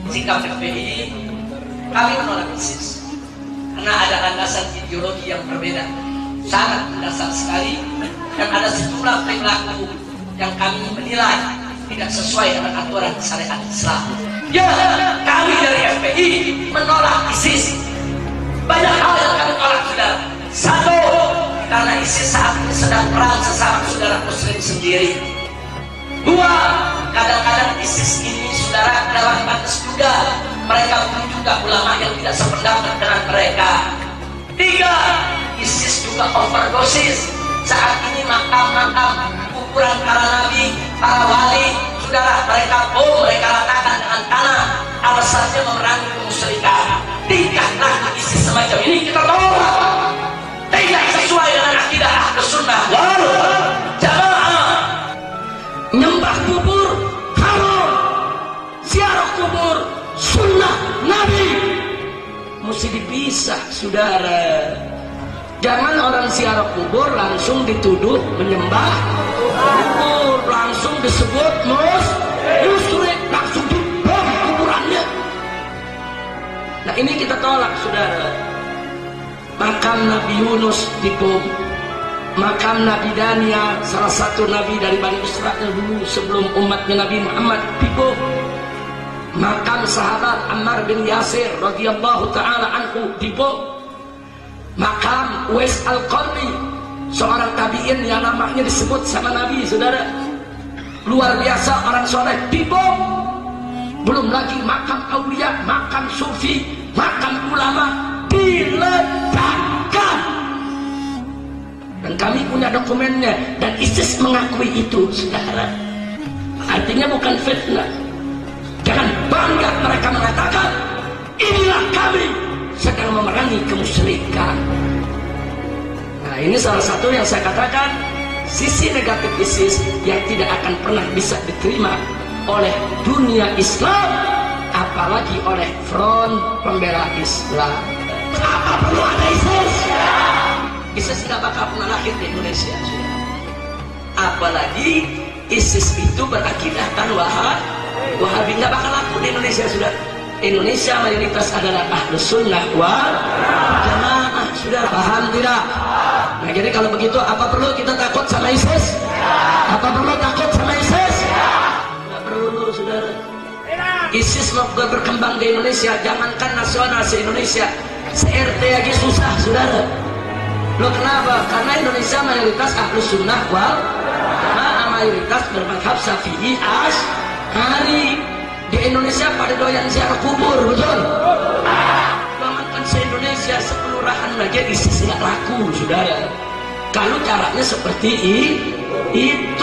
sikap FPI, kami menolak ISIS karena ada landasan ideologi yang berbeda, sangat mendasar sekali, dan ada sejumlah perilaku yang kami menilai tidak sesuai dengan aturan syariat Islam. Ya, kami dari FPI menolak ISIS. Banyak hal yang kami tolak, saudara. Satu, karena ISIS saat ini sedang perang sesama saudara muslim sendiri. Dua, kadang-kadang ISIS ini saudara dalam batas juga mereka pun juga ulama yang tidak sependapat dengan mereka. Tiga, ISIS juga overdosis. Saat ini makam-makam kuburan para nabi, para wali, saudara, mereka mereka ratakan dengan tanah, alasannya memerangi kemusyrikan. Tingkatlah ISIS semacam ini kita tolak. Tidak sesuai dengan akidah Ahlus Sunnah wal Jamaah. Nyembah kubur haram, ziarah kubur sunnah Nabi, mesti dipisah, saudara. Jangan orang ziarah kubur langsung dituduh menyembah kubur, langsung disebut musyrik, langsung dibom kuburannya. Nah ini kita tolak, saudara. Makam Nabi Yunus dibom, makam Nabi Daniel, salah satu nabi dari Bani Israel dulu sebelum umatnya Nabi Muhammad, dibom. Makam sahabat Ammar bin Yasir radhiyallahu taala anhu dibom. Makam Uwais Al-Qarni, seorang tabi'in yang namanya disebut sama Nabi, saudara, luar biasa orang soleh, dibom. Belum lagi makam aulia, makam sufi, makam ulama diledakkan. Dan kami punya dokumennya, dan ISIS mengakui itu, saudara. Artinya bukan fitnah. Jangan bangga mereka mengatakan inilah kami sedang memerangi kemusyrikan. Nah ini salah satu yang saya katakan sisi negatif ISIS yang tidak akan pernah bisa diterima oleh dunia Islam, apalagi oleh front pembela Islam. Apa perlu ada ISIS? ISIS tidak bakal pernah lahir di Indonesia, saudara. Apalagi ISIS itu berakidah Wahabi, nggak bakal laku di Indonesia, saudara. Indonesia mayoritas adalah Ahlus Sunnah wal Jamaah, saudara. Paham tidak? Nah jadi kalau begitu apa perlu kita takut sama ISIS? Apa perlu takut sama ISIS? Nggak perlu, saudara. ISIS mau berkembang di Indonesia, jangankan nasional se-Indonesia, se-RT aja susah, saudara. Loh kenapa? Karena Indonesia mayoritas Ahlus Sunnah wal Jamaah, mayoritas bermadhab Syafi'i Asy'ari. Di Indonesia pada doyan ziarah kubur, betul? Jangankan se-Indonesia, sekelurahan aja ISIS nggak laku, saudara. Kalau caranya seperti itu.